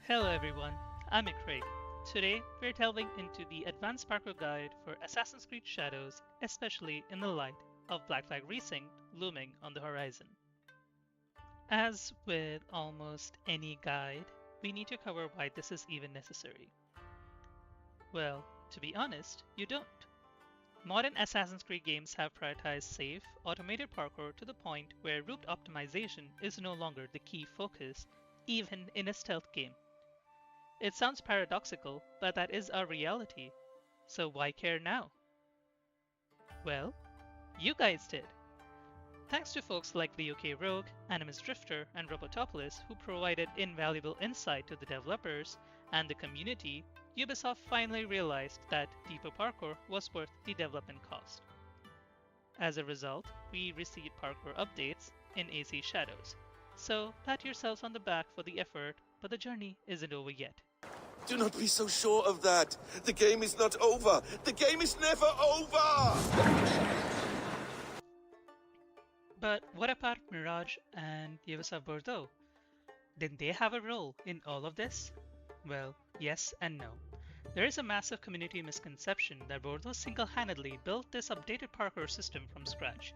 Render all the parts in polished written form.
Hello everyone, I'm Craig. Today we're delving into the advanced parkour guide for Assassin's Creed Shadows, especially in the light of Black Flag Resynced looming on the horizon. As with almost any guide, we need to cover why this is even necessary. Well, to be honest, you don't. Modern Assassin's Creed games have prioritized safe, automated parkour to the point where route optimization is no longer the key focus, even in a stealth game. It sounds paradoxical, but that is our reality. So why care now? Well, you guys did. Thanks to folks like the UK Rogue, Animus Drifter, and Robotopoulos who provided invaluable insight to the developers and the community, Ubisoft finally realized that deeper parkour was worth the development cost. As a result, we received parkour updates in AC Shadows. So pat yourselves on the back for the effort, but the journey isn't over yet. Do not be so sure of that. The game is not over. The game is never over! But what about Mirage and Ubisoft Bordeaux? Didn't they have a role in all of this? Well, yes and no. There is a massive community misconception that Bordeaux single-handedly built this updated parkour system from scratch.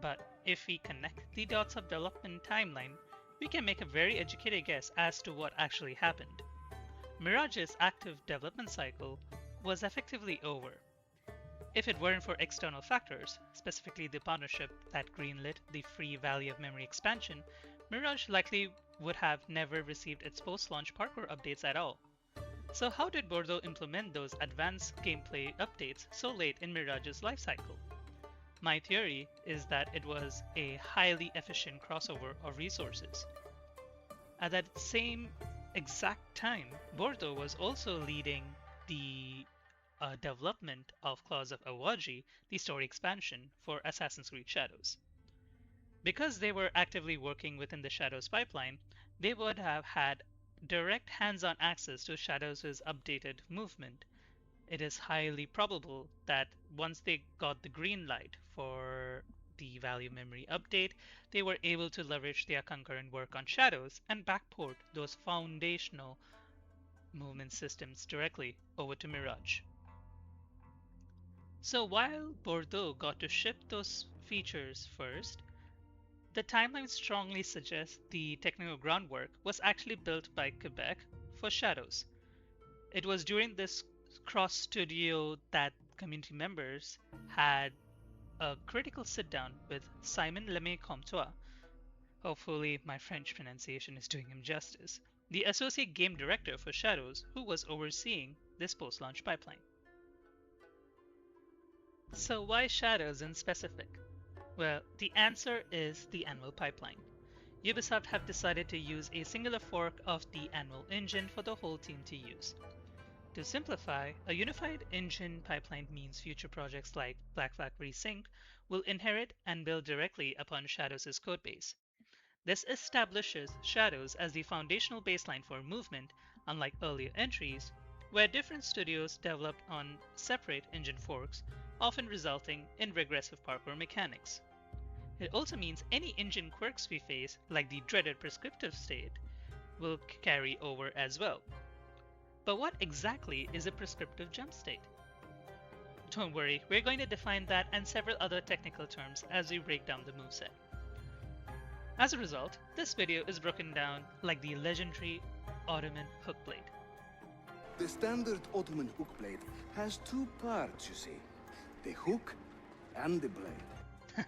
But if we connect the dots of development timeline, we can make a very educated guess as to what actually happened. Mirage's active development cycle was effectively over. If it weren't for external factors, specifically the partnership that greenlit the free Valley of Memory expansion, Mirage likely would have never received its post-launch parkour updates at all. So how did Bordeaux implement those advanced gameplay updates so late in Mirage's lifecycle? My theory is that it was a highly efficient crossover of resources. At that same exact time, Bordeaux was also leading the development of Claws of Awaji, the story expansion for Assassin's Creed Shadows. Because they were actively working within the Shadows pipeline, they would have had direct hands-on access to Shadows' updated movement. It is highly probable that once they got the green light for the Value Memory update, they were able to leverage their concurrent work on Shadows and backport those foundational movement systems directly over to Mirage. So while Bordeaux got to ship those features first, the timeline strongly suggests the technical groundwork was actually built by Quebec for Shadows. It was during this cross-studio that community members had a critical sit-down with Simon Lemay-Comtois. Hopefully my French pronunciation is doing him justice. The associate game director for Shadows who was overseeing this post-launch pipeline. So why Shadows in specific? Well, the answer is the Anvil pipeline. Ubisoft have decided to use a singular fork of the Anvil engine for the whole team to use. To simplify, a unified engine pipeline means future projects like Black Flag Resynced will inherit and build directly upon Shadows' codebase. This establishes Shadows as the foundational baseline for movement, unlike earlier entries, where different studios developed on separate engine forks, often resulting in regressive parkour mechanics. It also means any engine quirks we face, like the dreaded prescriptive state, will carry over as well. But what exactly is a prescriptive jump state? Don't worry, we're going to define that and several other technical terms as we break down the moveset. As a result, this video is broken down like the legendary Ottoman hook blade. The standard Ottoman hook blade has two parts, you see. The hook and the blade.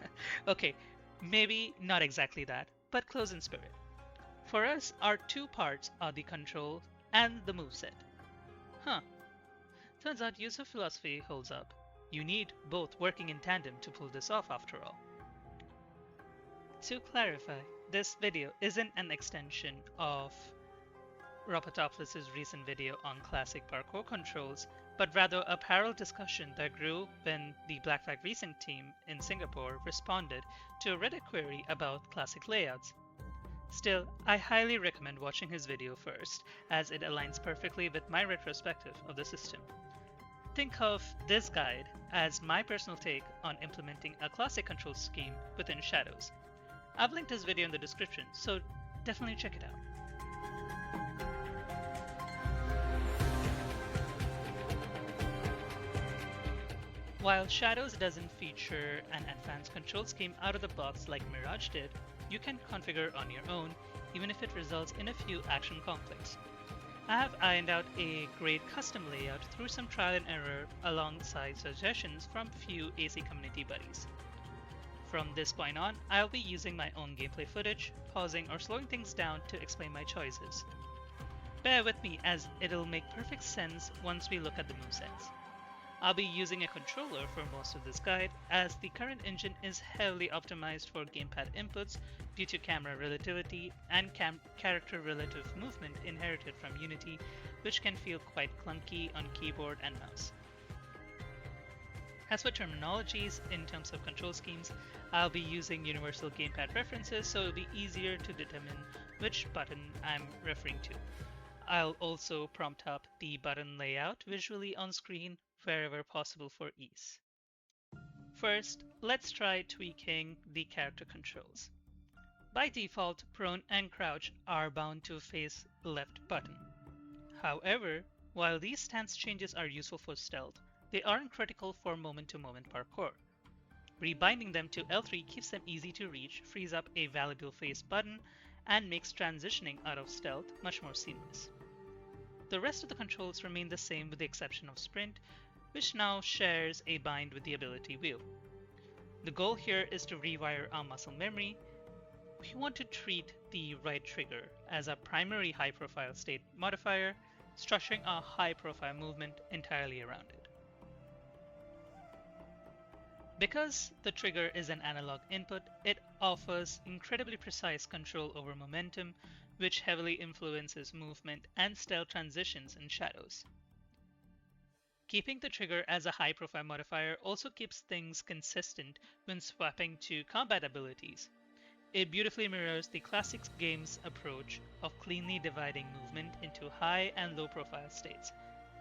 Okay, maybe not exactly that, but close in spirit. For us, our two parts are the control and the moveset. Huh. Turns out user philosophy holds up. You need both working in tandem to pull this off after all. To clarify, this video isn't an extension of Robotopoulos' recent video on classic parkour controls, but rather a parallel discussion that grew when the Black Flag Resynced team in Singapore responded to a Reddit query about classic layouts. Still, I highly recommend watching his video first, as it aligns perfectly with my retrospective of the system. Think of this guide as my personal take on implementing a classic control scheme within Shadows. I've linked his video in the description, so definitely check it out. While Shadows doesn't feature an advanced control scheme out of the box like Mirage did, you can configure on your own, even if it results in a few action conflicts. I have ironed out a great custom layout through some trial and error alongside suggestions from few AC community buddies. From this point on, I'll be using my own gameplay footage, pausing or slowing things down to explain my choices. Bear with me as it'll make perfect sense once we look at the movesets. I'll be using a controller for most of this guide, as the current engine is heavily optimized for gamepad inputs due to camera relativity and character relative movement inherited from Unity, which can feel quite clunky on keyboard and mouse. As for terminologies in terms of control schemes, I'll be using universal gamepad references so it'll be easier to determine which button I'm referring to. I'll also prompt up the button layout visually on screen wherever possible for ease. First, let's try tweaking the character controls. By default, prone and crouch are bound to face left button. However, while these stance changes are useful for stealth, they aren't critical for moment-to-moment parkour. Rebinding them to L3 keeps them easy to reach, frees up a valuable face button, and makes transitioning out of stealth much more seamless. The rest of the controls remain the same with the exception of sprint, which now shares a bind with the ability wheel. The goal here is to rewire our muscle memory. We want to treat the right trigger as a primary high-profile state modifier, structuring our high-profile movement entirely around it. Because the trigger is an analog input, it offers incredibly precise control over momentum, which heavily influences movement and stealth transitions in Shadows. Keeping the trigger as a high-profile modifier also keeps things consistent when swapping to combat abilities. It beautifully mirrors the classic game's approach of cleanly dividing movement into high and low-profile states,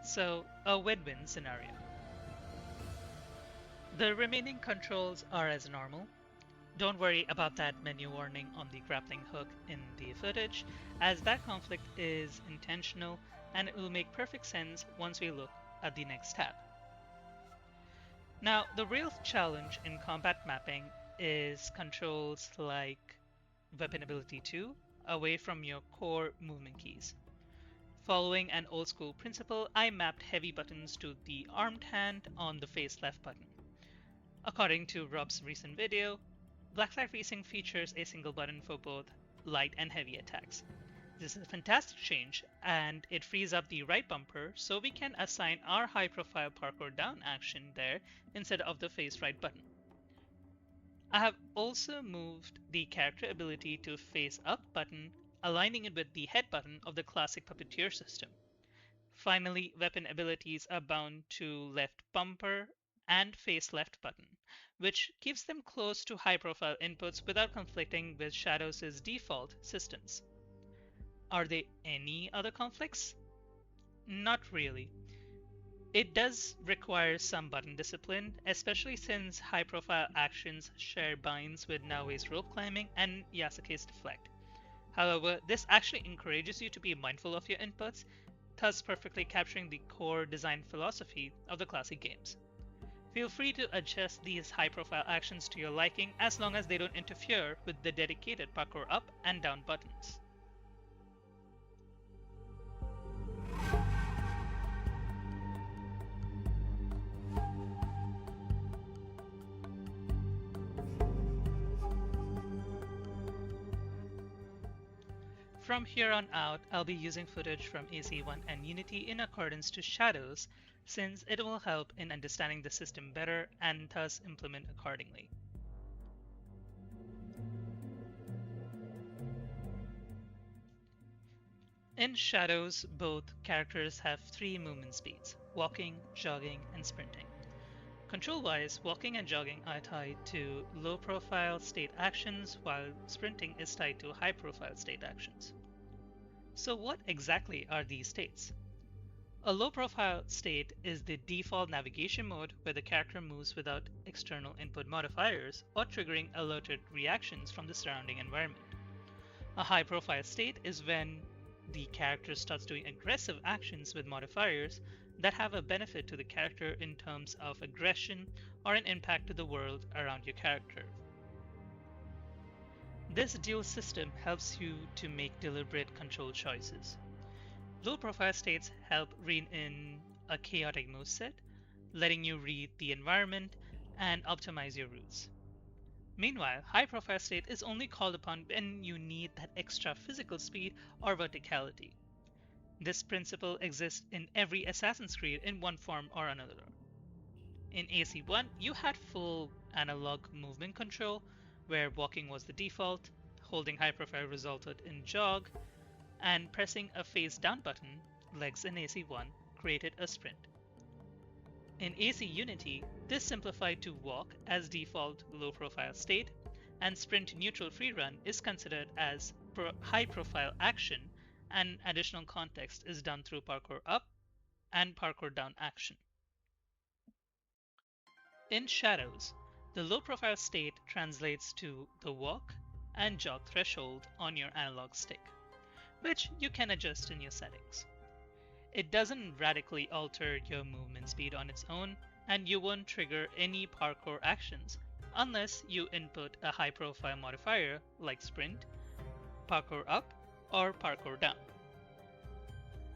so a win-win scenario. The remaining controls are as normal. Don't worry about that menu warning on the grappling hook in the footage, as that conflict is intentional and it will make perfect sense once we look at the next tab. Now, the real challenge in combat mapping is controls like Weapon Ability 2 away from your core movement keys. Following an old school principle, I mapped heavy buttons to the armed hand on the face left button. According to Rob's recent video, Blacklight Racing features a single button for both light and heavy attacks. This is a fantastic change, and it frees up the right bumper so we can assign our high-profile Parkour Down action there instead of the face right button. I have also moved the character ability to face up button, aligning it with the head button of the classic Puppeteer system. Finally, weapon abilities are bound to left bumper and face left button, which keeps them close to high-profile inputs without conflicting with Shadows' default systems. Are there any other conflicts? Not really. It does require some button discipline, especially since high-profile actions share binds with Naoe's rope climbing and Yasuke's deflect. However, this actually encourages you to be mindful of your inputs, thus perfectly capturing the core design philosophy of the classic games. Feel free to adjust these high-profile actions to your liking as long as they don't interfere with the dedicated parkour up and down buttons. From here on out, I'll be using footage from AC1 and Unity in accordance to Shadows, since it will help in understanding the system better and thus implement accordingly. In Shadows, both characters have 3 movement speeds: walking, jogging, and sprinting. Control-wise, walking and jogging are tied to low-profile state actions, while sprinting is tied to high-profile state actions. So what exactly are these states? A low-profile state is the default navigation mode where the character moves without external input modifiers or triggering alerted reactions from the surrounding environment. A high-profile state is when the character starts doing aggressive actions with modifiers, that have a benefit to the character in terms of aggression or an impact to the world around your character. This dual system helps you to make deliberate control choices. Low profile states help rein in a chaotic moveset, letting you read the environment and optimize your routes. Meanwhile, high profile state is only called upon when you need that extra physical speed or verticality. This principle exists in every Assassin's Creed in one form or another. In AC1, you had full analog movement control, where walking was the default, holding high profile resulted in jog, and pressing a face down button, legs in AC1, created a sprint. In AC Unity, this simplified to walk as default low profile state, and sprint neutral free run is considered as high profile action, and additional context is done through Parkour Up and Parkour Down action. In Shadows, the low profile state translates to the walk and jog threshold on your analog stick, which you can adjust in your settings. It doesn't radically alter your movement speed on its own, and you won't trigger any parkour actions unless you input a high profile modifier like sprint, parkour up, or parkour down.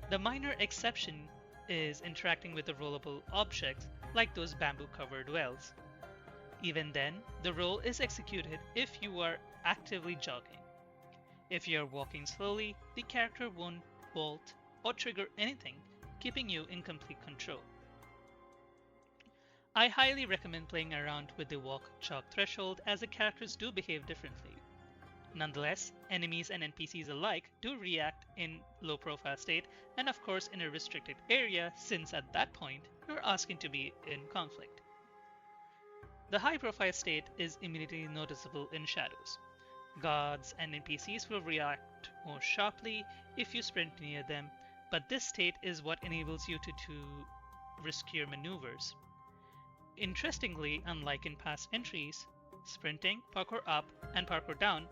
The minor exception is interacting with the rollable objects like those bamboo covered wells. Even then, the roll is executed if you are actively jogging. If you are walking slowly, the character won't vault or trigger anything, keeping you in complete control. I highly recommend playing around with the walk-jog threshold, as the characters do behave differently. Nonetheless, enemies and NPCs alike do react in low profile state, and of course in a restricted area, since at that point you're asking to be in conflict. The high profile state is immediately noticeable in Shadows. Guards and NPCs will react more sharply if you sprint near them, but this state is what enables you to do riskier maneuvers. Interestingly, unlike in past entries, sprinting, parkour up, and parkour down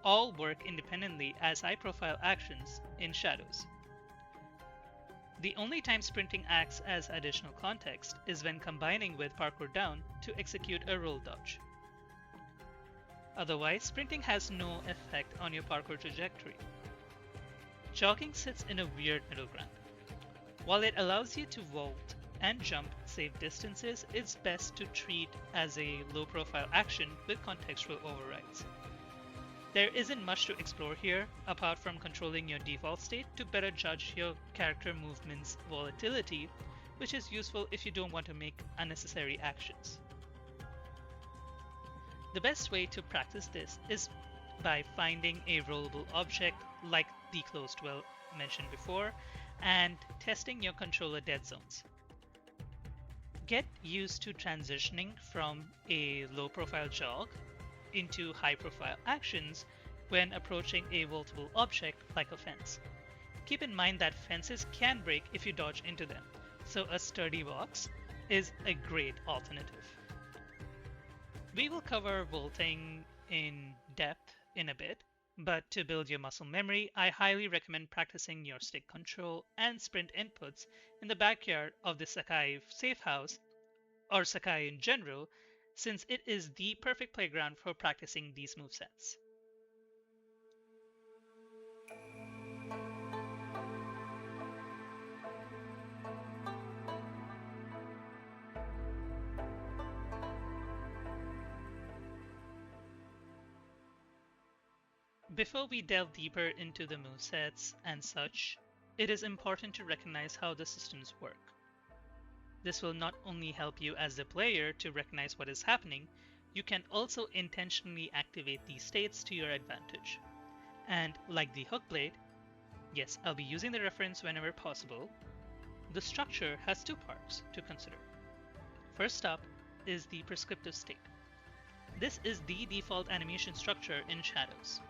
all work independently as high-profile actions in Shadows. The only time sprinting acts as additional context is when combining with parkour down to execute a roll dodge. Otherwise, sprinting has no effect on your parkour trajectory. Jogging sits in a weird middle ground. While it allows you to vault and jump save distances, it's best to treat as a low-profile action with contextual overrides. There isn't much to explore here, apart from controlling your default state to better judge your character movement's volatility, which is useful if you don't want to make unnecessary actions. The best way to practice this is by finding a rollable object like the closed well mentioned before, and testing your controller dead zones. Get used to transitioning from a low profile jog into high profile actions when approaching a vaultable object like a fence. Keep in mind that fences can break if you dodge into them, so a sturdy box is a great alternative. We will cover vaulting in depth in a bit, but to build your muscle memory, I highly recommend practicing your stick control and sprint inputs in the backyard of the Sakai safe house, or Sakai in general, since it is the perfect playground for practicing these movesets. Before we delve deeper into the movesets and such, it is important to recognize how the systems work. This will not only help you as the player to recognize what is happening, you can also intentionally activate these states to your advantage. And like the hook blade, yes, I'll be using the reference whenever possible, the structure has two parts to consider. First up is the prescriptive state. This is the default animation structure in Shadows.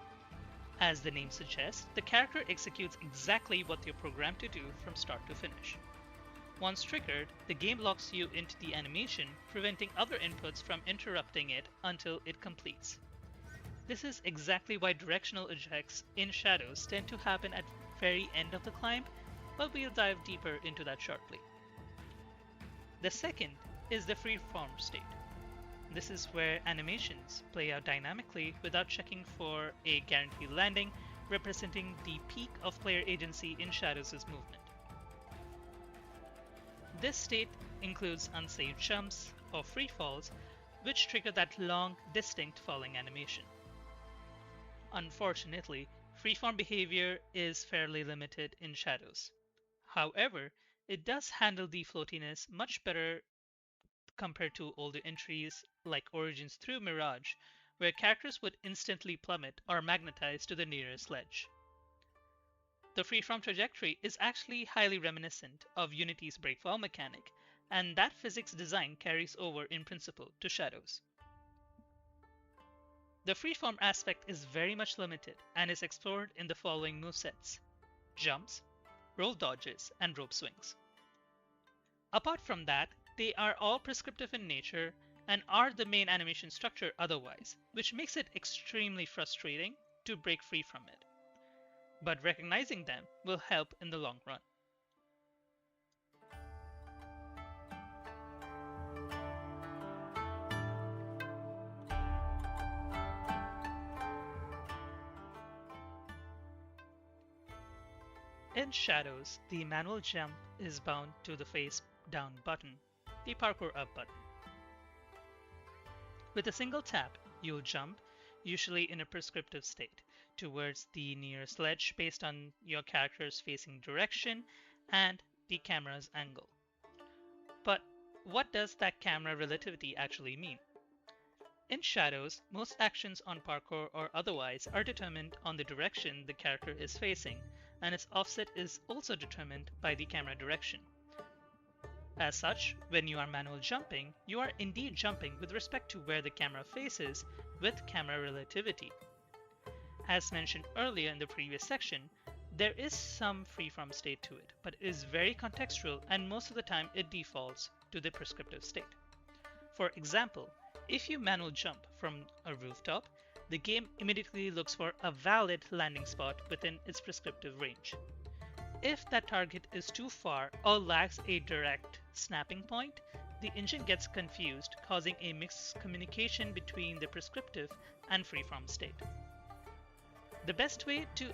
As the name suggests, the character executes exactly what you're programmed to do from start to finish. Once triggered, the game locks you into the animation, preventing other inputs from interrupting it until it completes. This is exactly why directional ejects in Shadows tend to happen at the very end of the climb, but we'll dive deeper into that shortly. The second is the freeform state. This is where animations play out dynamically without checking for a guaranteed landing, representing the peak of player agency in Shadows' movement. This state includes unsafe jumps or free falls, which trigger that long, distinct falling animation. Unfortunately, freeform behavior is fairly limited in Shadows. However, it does handle the floatiness much better compared to older entries like Origins through Mirage, where characters would instantly plummet or magnetize to the nearest ledge. The freeform trajectory is actually highly reminiscent of Unity's breakfall mechanic, and that physics design carries over in principle to Shadows. The freeform aspect is very much limited and is explored in the following movesets: jumps, roll dodges, and rope swings. Apart from that, they are all prescriptive in nature and are the main animation structure otherwise, which makes it extremely frustrating to break free from it. But recognizing them will help in the long run. In Shadows, the manual jump is bound to the face down button, the Parkour up button. With a single tap, you'll jump, usually in a prescriptive state, towards the nearest ledge based on your character's facing direction and the camera's angle. But what does that camera relativity actually mean? In Shadows, most actions on parkour or otherwise are determined on the direction the character is facing, and its offset is also determined by the camera direction. As such, when you are manual jumping, you are indeed jumping with respect to where the camera faces with camera relativity. As mentioned earlier in the previous section, there is some freeform state to it, but it is very contextual and most of the time it defaults to the prescriptive state. For example, if you manual jump from a rooftop, the game immediately looks for a valid landing spot within its prescriptive range. If that target is too far or lacks a direct snapping point, the engine gets confused, causing a mixed communication between the prescriptive and freeform state. The best way to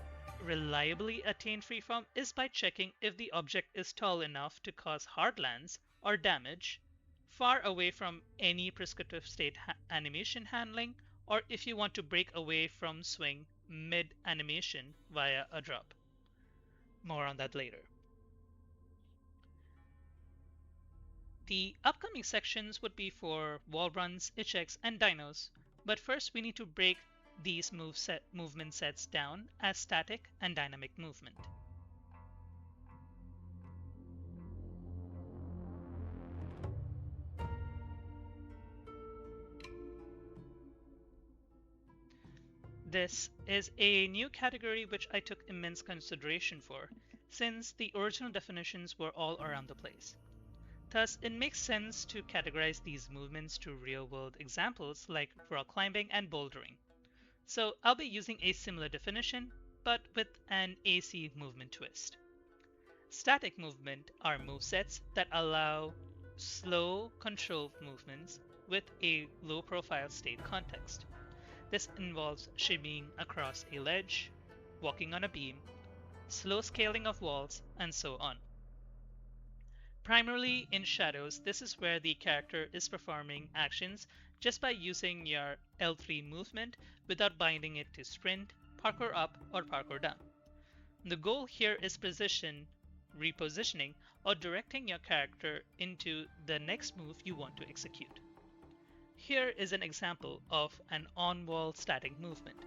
reliably attain freeform is by checking if the object is tall enough to cause hard lands or damage, far away from any prescriptive state animation handling, or if you want to break away from swing mid-animation via a drop. More on that later. The upcoming sections would be for wall runs, ejects, and dinos, but first we need to break these movement sets down as static and dynamic movement. This is a new category which I took immense consideration for, since the original definitions were all around the place. Thus, it makes sense to categorize these movements to real-world examples like rock climbing and bouldering. So I'll be using a similar definition, but with an AC movement twist. Static movement are movesets that allow slow, controlled movements with a low-profile state context. This involves shimmying across a ledge, walking on a beam, slow scaling of walls, and so on. Primarily in Shadows, this is where the character is performing actions just by using your L3 movement without binding it to sprint, parkour up, or parkour down. The goal here is repositioning, or directing your character into the next move you want to execute. Here is an example of an on-wall static movement.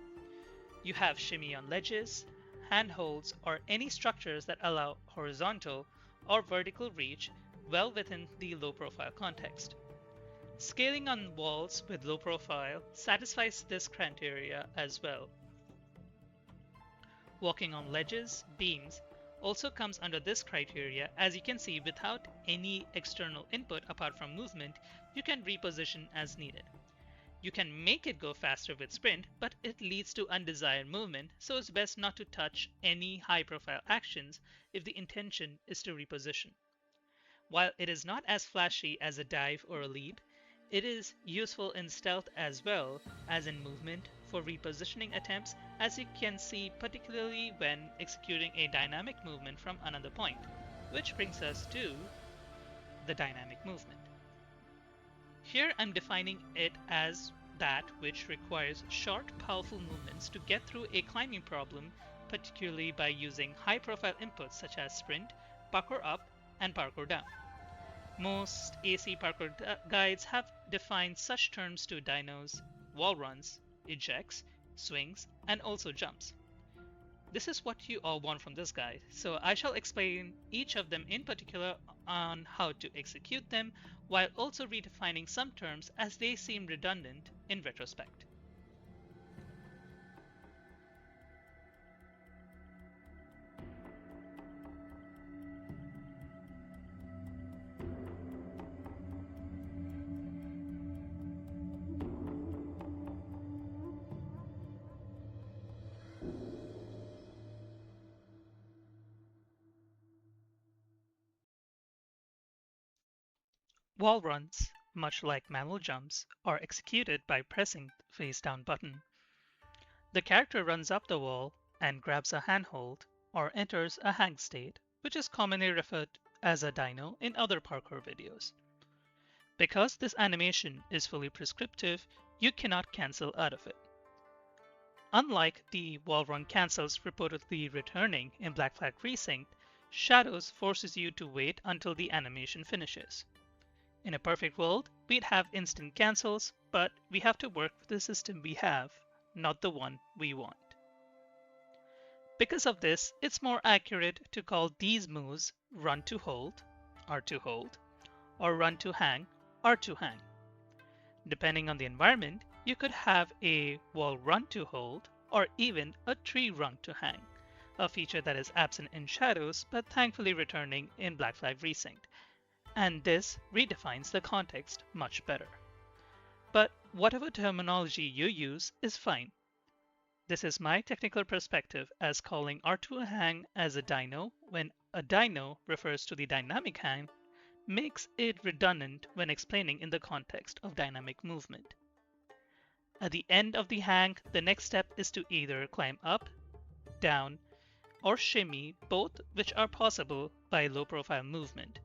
You have shimmy on ledges, handholds, or any structures that allow horizontal or vertical reach well within the low-profile context. Scaling on walls with low profile satisfies this criteria as well. Walking on ledges, beams, also comes under this criteria. As you can see, without any external input apart from movement, you can reposition as needed. You can make it go faster with sprint, but it leads to undesired movement, so it's best not to touch any high-profile actions if the intention is to reposition. While it is not as flashy as a dive or a leap, it is useful in stealth as well as in movement for repositioning attempts, as you can see particularly when executing a dynamic movement from another point. Which brings us to the dynamic movement. Here I'm defining it as that which requires short, powerful movements to get through a climbing problem, particularly by using high-profile inputs such as sprint, parkour up, and parkour down. Most AC parkour guides have defined such terms to dynos, wall runs, ejects, swings, and also jumps. This is what you all want from this guide, so I shall explain each of them in particular on how to execute them, while also redefining some terms as they seem redundant in retrospect. Wall runs, much like manual jumps, are executed by pressing the face down button. The character runs up the wall and grabs a handhold or enters a hang state, which is commonly referred as a dyno in other parkour videos. Because this animation is fully prescriptive, you cannot cancel out of it. Unlike the wall run cancels reportedly returning in Black Flag Precinct, Shadows forces you to wait until the animation finishes. In a perfect world, we'd have instant cancels, but we have to work with the system we have, not the one we want. Because of this, it's more accurate to call these moves run to hold, R2 hold, or run to hang, R2 hang. Depending on the environment, you could have a wall run to hold, or even a tree run to hang, a feature that is absent in Shadows but thankfully returning in Black Flag Precinct, and this redefines the context much better. But whatever terminology you use is fine. This is my technical perspective as calling R2 hang as a dyno when a dyno refers to the dynamic hang makes it redundant when explaining in the context of dynamic movement. At the end of the hang, the next step is to either climb up, down, or shimmy, both which are possible by low profile movement.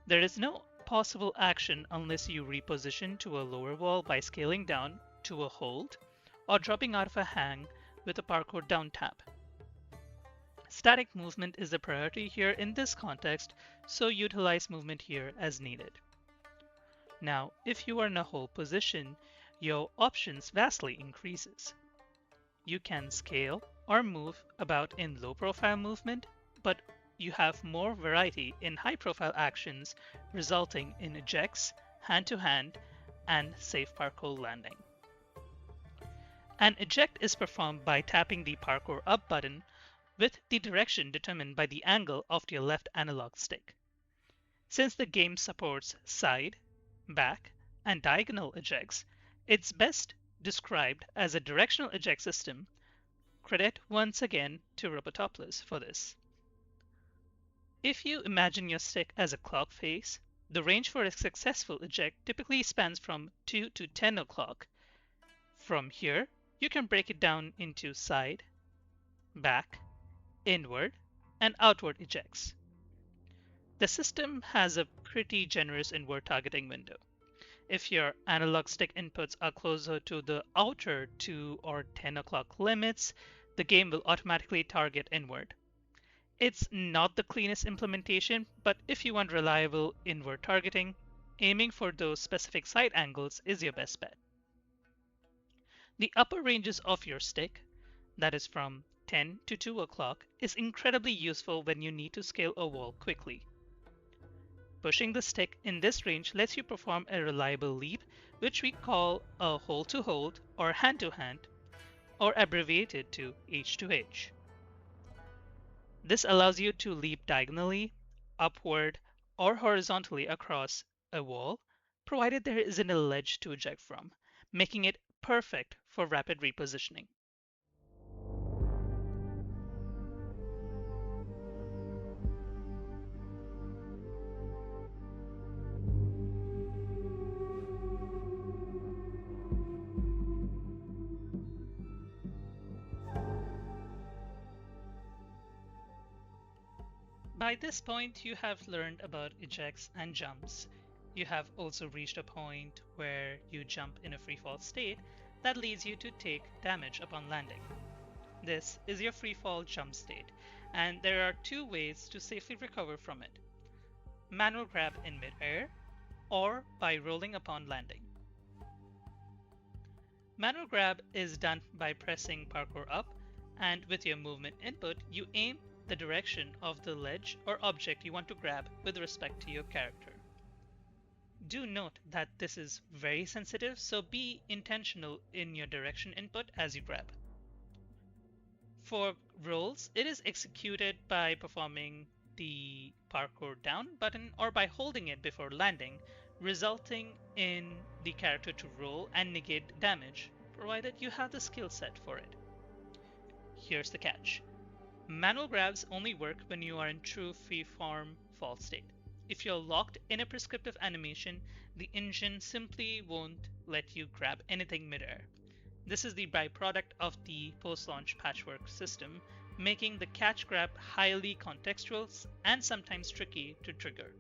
There is no possible action unless you reposition to a lower wall by scaling down to a hold or dropping out of a hang with a parkour down tap. Static movement is the priority here in this context, so utilize movement here as needed. Now, if you are in a hold position, your options vastly increases. You can scale or move about in low profile movement, but you have more variety in high profile actions resulting in ejects, hand to hand, and safe parkour landing. An eject is performed by tapping the parkour up button with the direction determined by the angle of your left analog stick. Since the game supports side, back, and diagonal ejects, it's best described as a directional eject system. Credit once again to Robotopoulos for this. If you imagine your stick as a clock face, the range for a successful eject typically spans from 2 to 10 o'clock. From here, you can break it down into side, back, inward, and outward ejects. The system has a pretty generous inward targeting window. If your analog stick inputs are closer to the outer 2 or 10 o'clock limits, the game will automatically target inward. It's not the cleanest implementation, but if you want reliable inward targeting, aiming for those specific side angles is your best bet. The upper ranges of your stick, that is from 10 to 2 o'clock, is incredibly useful when you need to scale a wall quickly. Pushing the stick in this range lets you perform a reliable leap, which we call a hold to hold or hand to hand, or abbreviated to H to H. This allows you to leap diagonally, upward, or horizontally across a wall, provided there isn't a ledge to eject from, making it perfect for rapid repositioning. By this point, you have learned about ejects and jumps. You have also reached a point where you jump in a freefall state that leads you to take damage upon landing. This is your freefall jump state, and there are two ways to safely recover from it: manual grab in midair, or by rolling upon landing. Manual grab is done by pressing parkour up, and with your movement input, you aim the direction of the ledge or object you want to grab with respect to your character. Do note that this is very sensitive, so be intentional in your direction input as you grab. For rolls, it is executed by performing the Parkour Down button or by holding it before landing, resulting in the character to roll and negate damage, provided you have the skill set for it. Here's the catch. Manual grabs only work when you are in true freeform fall state. If you're locked in a prescriptive animation, the engine simply won't let you grab anything midair. This is the byproduct of the post-launch patchwork system, making the catch grab highly contextual and sometimes tricky to trigger.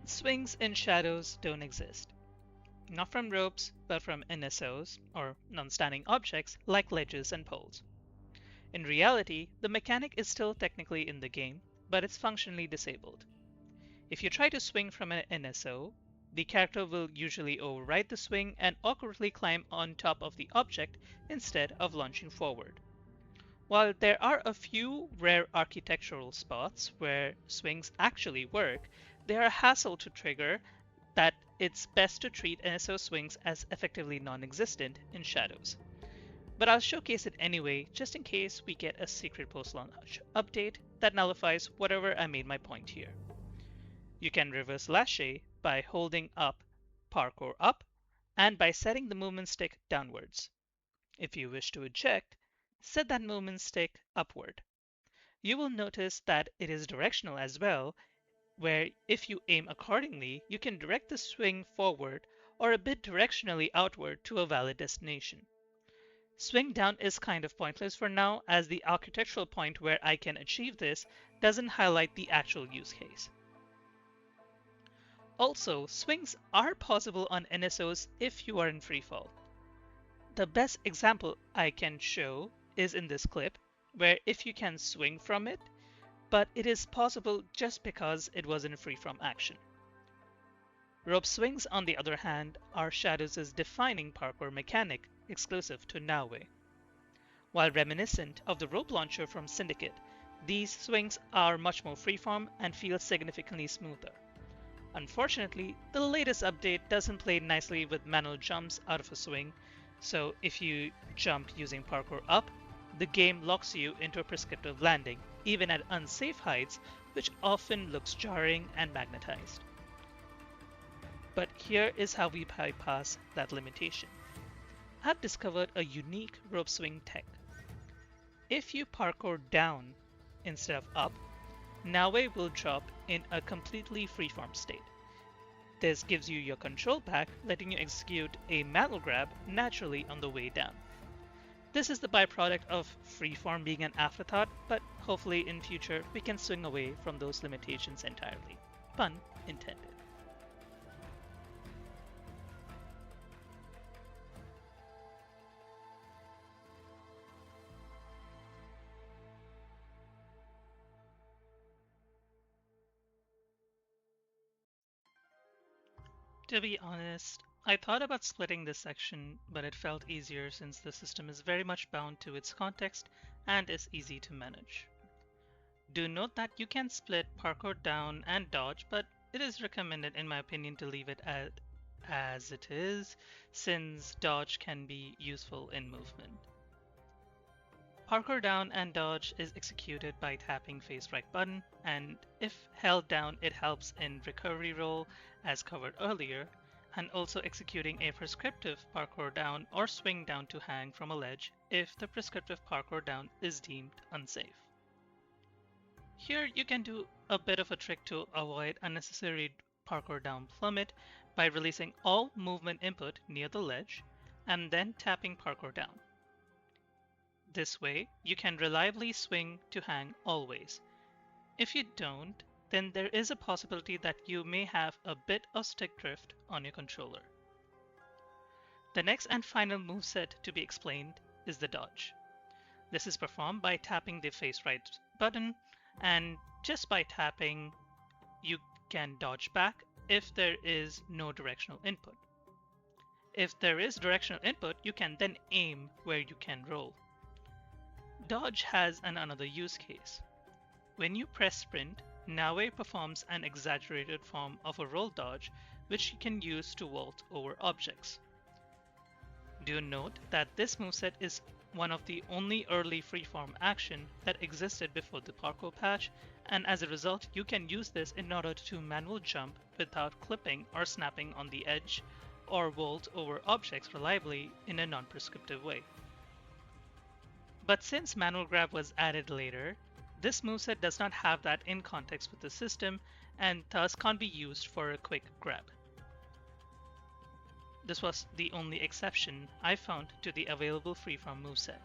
Swings in shadows don't exist. Not from ropes, but from NSOs, or non-standing objects like ledges and poles. In reality, the mechanic is still technically in the game, but it's functionally disabled. If you try to swing from an NSO, the character will usually override the swing and awkwardly climb on top of the object instead of launching forward. While there are a few rare architectural spots where swings actually work, they are a hassle to trigger that it's best to treat NSO swings as effectively non-existent in shadows. But I'll showcase it anyway, just in case we get a secret post-launch update that nullifies whatever I made my point here. You can reverse lache by holding up Parkour up and by setting the movement stick downwards. If you wish to eject, set that movement stick upward. You will notice that it is directional as well, where if you aim accordingly, you can direct the swing forward or a bit directionally outward to a valid destination. Swing down is kind of pointless for now, as the architectural point where I can achieve this doesn't highlight the actual use case. Also, swings are possible on NSOs if you are in freefall. The best example I can show is in this clip, where if you can swing from it, but it is possible just because it was in freeform action. Rope swings, on the other hand, are Shadows' defining parkour mechanic exclusive to Naue. While reminiscent of the rope launcher from Syndicate, these swings are much more freeform and feel significantly smoother. Unfortunately, the latest update doesn't play nicely with manual jumps out of a swing, so if you jump using parkour up, the game locks you into a prescriptive landing, even at unsafe heights, which often looks jarring and magnetized. But here is how we bypass that limitation. I've discovered a unique rope swing tech. If you parkour down instead of up, Naue will drop in a completely freeform state. This gives you your control back, letting you execute a manual grab naturally on the way down. This is the byproduct of freeform being an afterthought, but hopefully in future we can swing away from those limitations entirely. Pun intended. To be honest, I thought about splitting this section, but it felt easier since the system is very much bound to its context and is easy to manage. Do note that you can split Parkour Down and Dodge, but it is recommended in my opinion to leave it as it is, since Dodge can be useful in movement. Parkour Down and Dodge is executed by tapping face right button, and if held down it helps in recovery roll as covered earlier, and also executing a prescriptive parkour down or swing down to hang from a ledge if the prescriptive parkour down is deemed unsafe. Here you can do a bit of a trick to avoid unnecessary parkour down plummet by releasing all movement input near the ledge and then tapping parkour down. This way, you can reliably swing to hang always. If you don't, then there is a possibility that you may have a bit of stick drift on your controller. The next and final moveset to be explained is the dodge. This is performed by tapping the face right button, and just by tapping, you can dodge back if there is no directional input. If there is directional input, you can then aim where you can roll. Dodge has another use case. When you press sprint, Naue performs an exaggerated form of a roll dodge which you can use to vault over objects. Do note that this moveset is one of the only early freeform action that existed before the parkour patch, and as a result you can use this in order to manual jump without clipping or snapping on the edge, or vault over objects reliably in a non-prescriptive way. But since manual grab was added later, this moveset does not have that in context with the system and thus can't be used for a quick grab. This was the only exception I found to the available freeform moveset.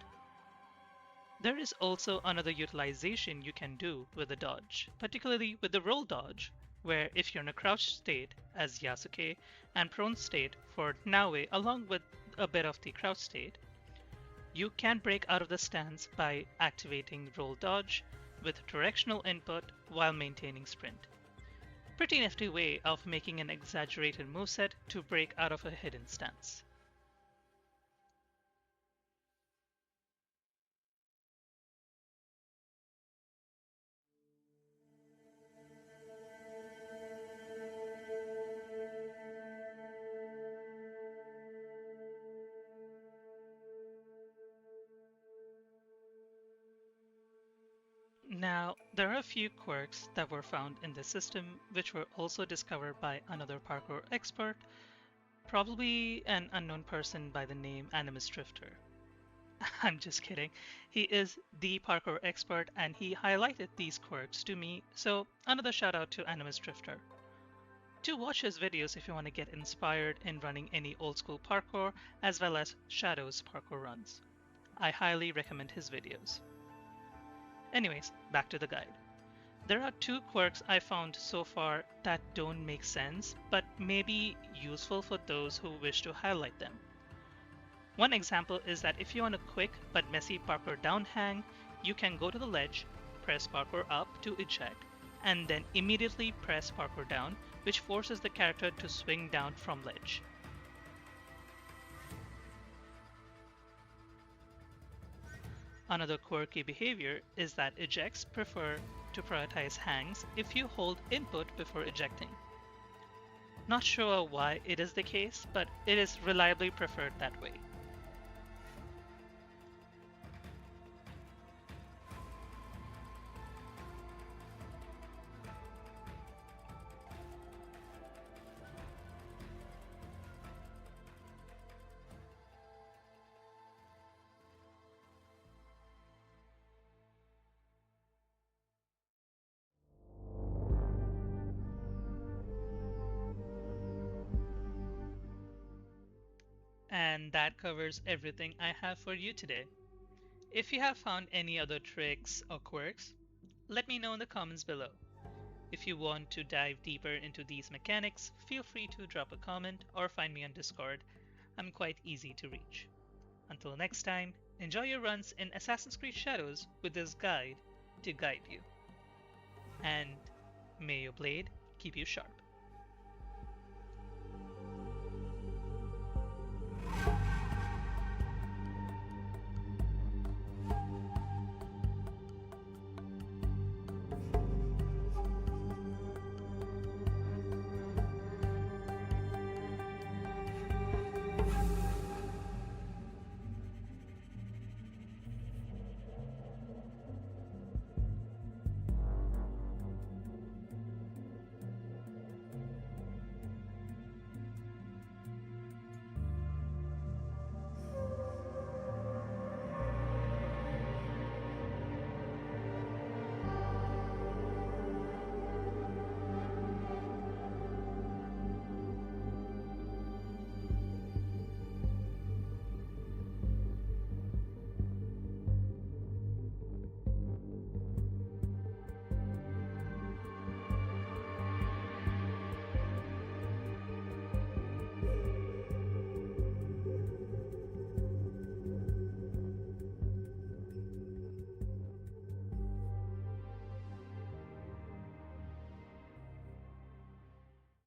There is also another utilization you can do with the dodge, particularly with the roll dodge, where if you're in a crouched state as Yasuke and prone state for Naue along with a bit of the crouch state, you can break out of the stance by activating roll dodge with directional input while maintaining sprint. Pretty nifty way of making an exaggerated moveset to break out of a hidden stance. Now, there are a few quirks that were found in the system which were also discovered by another parkour expert, probably an unknown person by the name Animus Drifter. I'm just kidding. He is the parkour expert and he highlighted these quirks to me, so another shout out to Animus Drifter. Do watch his videos if you want to get inspired in running any old school parkour as well as Shadow's parkour runs. I highly recommend his videos. Anyways, back to the guide. There are two quirks I found so far that don't make sense, but may be useful for those who wish to highlight them. One example is that if you want a quick but messy parkour down hang, you can go to the ledge, press parkour up to eject, and then immediately press parkour down, which forces the character to swing down from ledge. Another quirky behavior is that ejects prefer to prioritize hangs if you hold input before ejecting. Not sure why it is the case, but it is reliably preferred that way. And that covers everything I have for you today. If you have found any other tricks or quirks, let me know in the comments below. If you want to dive deeper into these mechanics, feel free to drop a comment or find me on Discord. I'm quite easy to reach. Until next time, enjoy your runs in Assassin's Creed Shadows with this guide to guide you. And may your blade keep you sharp.